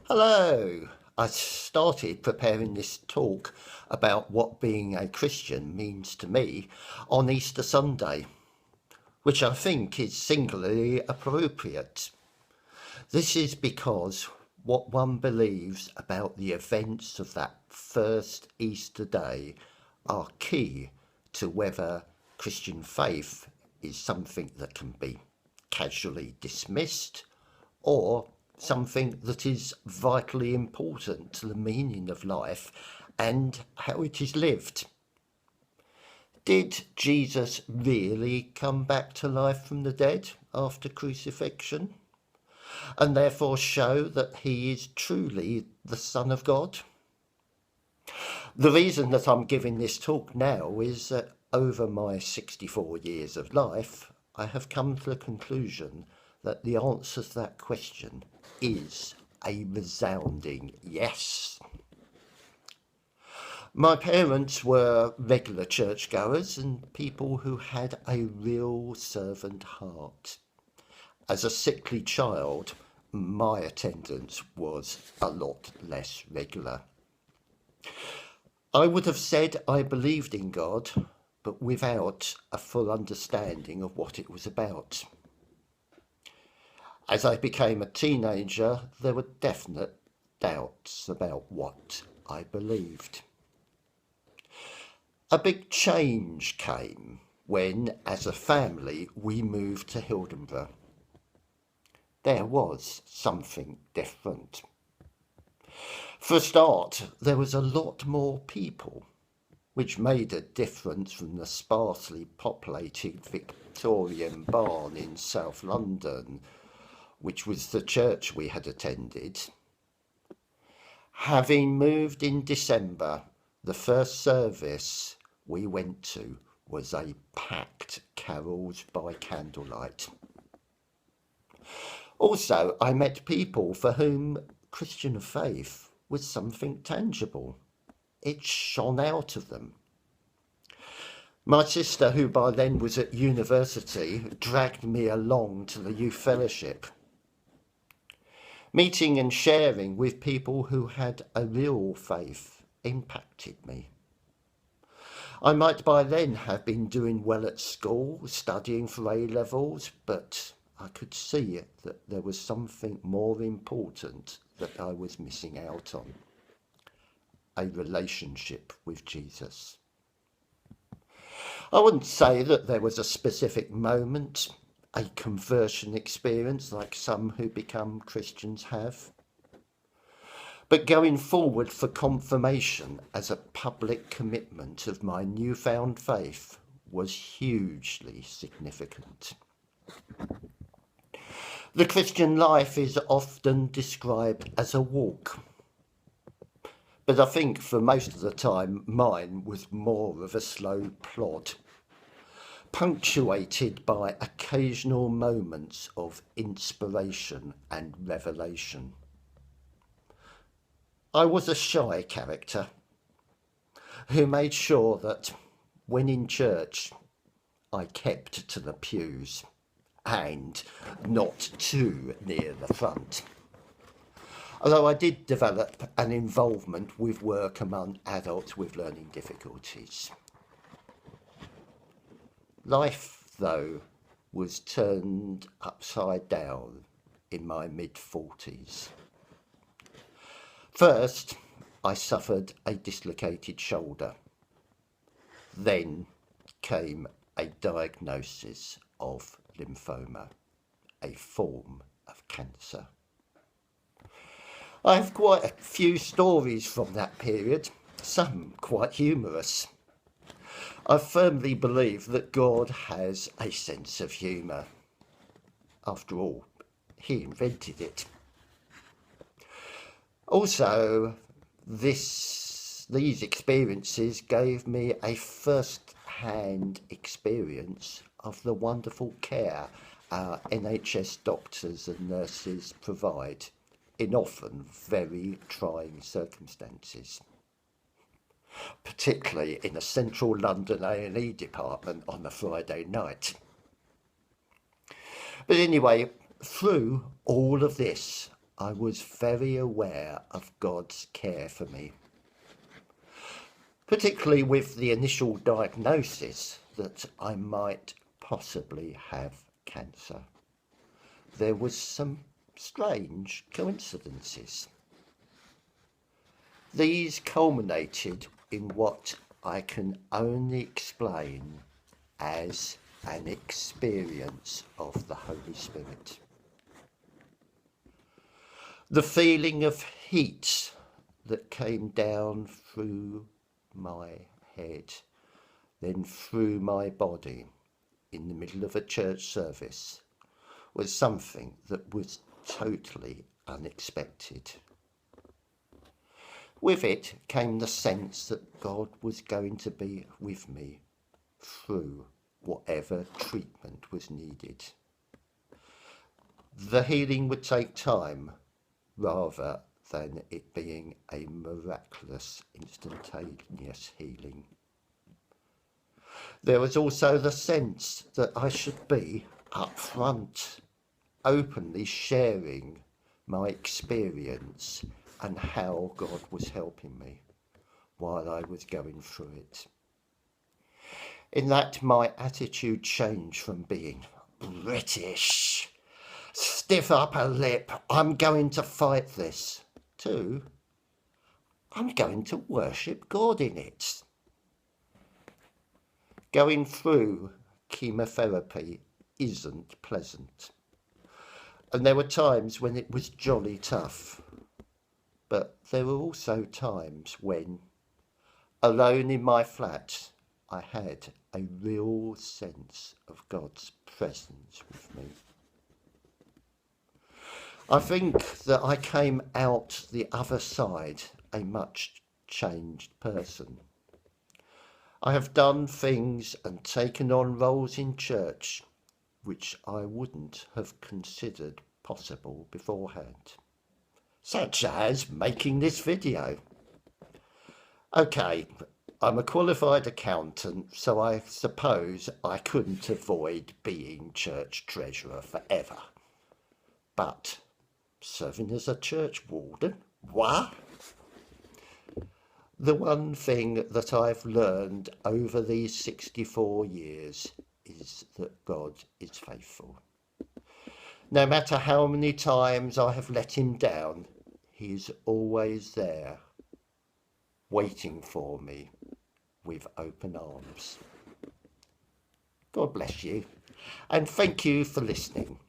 Hello. I started preparing this talk about what being a Christian means to me on Easter Sunday, which I think is singularly appropriate. This is because what one believes about the events of that first Easter day are key to whether Christian faith is something that can be casually dismissed or something that is vitally important to the meaning of life and how it is lived. Did Jesus really come back to life from the dead after crucifixion and therefore show that he is truly the Son of God? The reason that I'm giving this talk now is that over my 64 years of life, I have come to the conclusion that the answer to that question is a resounding yes. My parents were regular churchgoers and people who had a real servant heart. As a sickly child, my attendance was a lot less regular. I would have said I believed in God, but without a full understanding of what it was about. As I became a teenager, there were definite doubts about what I believed. A big change came when, as a family, we moved to Hildenborough. There was something different. For a start, there was a lot more people, which made a difference from the sparsely populated Victorian barn in South London, which was the church we had attended. Having moved in December, the first service we went to was a packed carols by candlelight. Also, I met people for whom Christian faith was something tangible. It shone out of them. My sister, who by then was at university, dragged me along to the youth fellowship. Meeting and sharing with people who had a real faith impacted me. I might by then have been doing well at school, studying for A-levels, but I could see that there was something more important that I was missing out on. A relationship with Jesus. I wouldn't say that there was a specific moment, a conversion experience like some who become Christians have. But going forward for confirmation as a public commitment of my newfound faith was hugely significant. The Christian life is often described as a walk, but I think for most of the time mine was more of a slow plod, punctuated by occasional moments of inspiration and revelation. I was a shy character who made sure that when in church I kept to the pews and not too near the front. Although I did develop an involvement with work among adults with learning difficulties. Life, though, was turned upside down in my mid-40s. First, I suffered a dislocated shoulder. Then came a diagnosis of lymphoma, a form of cancer. I have quite a few stories from that period, some quite humorous. I firmly believe that God has a sense of humour. After all, he invented it. Also, these experiences gave me a first-hand experience of the wonderful care our NHS doctors and nurses provide in often very trying circumstances, particularly in a central London A&E department on a Friday night. But anyway, through all of this, I was very aware of God's care for me, particularly with the initial diagnosis that I might possibly have cancer. There was some strange coincidences. These culminated in what I can only explain as an experience of the Holy Spirit. The feeling of heat that came down through my head, then through my body in the middle of a church service, was something that was totally unexpected. With it came the sense that God was going to be with me through whatever treatment was needed. The healing would take time rather than it being a miraculous, instantaneous healing. There was also the sense that I should be up front, openly sharing my experience and how God was helping me while I was going through it. In that, my attitude changed from being British, stiff upper lip, I'm going to fight this, to I'm going to worship God in it. Going through chemotherapy isn't pleasant. And there were times when it was jolly tough. But there were also times when, alone in my flat, I had a real sense of God's presence with me. I think that I came out the other side a much changed person. I have done things and taken on roles in church which I wouldn't have considered possible beforehand, such as making this video. Okay, I'm a qualified accountant, so I suppose I couldn't avoid being church treasurer forever. But serving as a church warden? What? The one thing that I've learned over these 64 years is that God is faithful. No matter how many times I have let him down, he is always there, waiting for me with open arms. God bless you, and thank you for listening.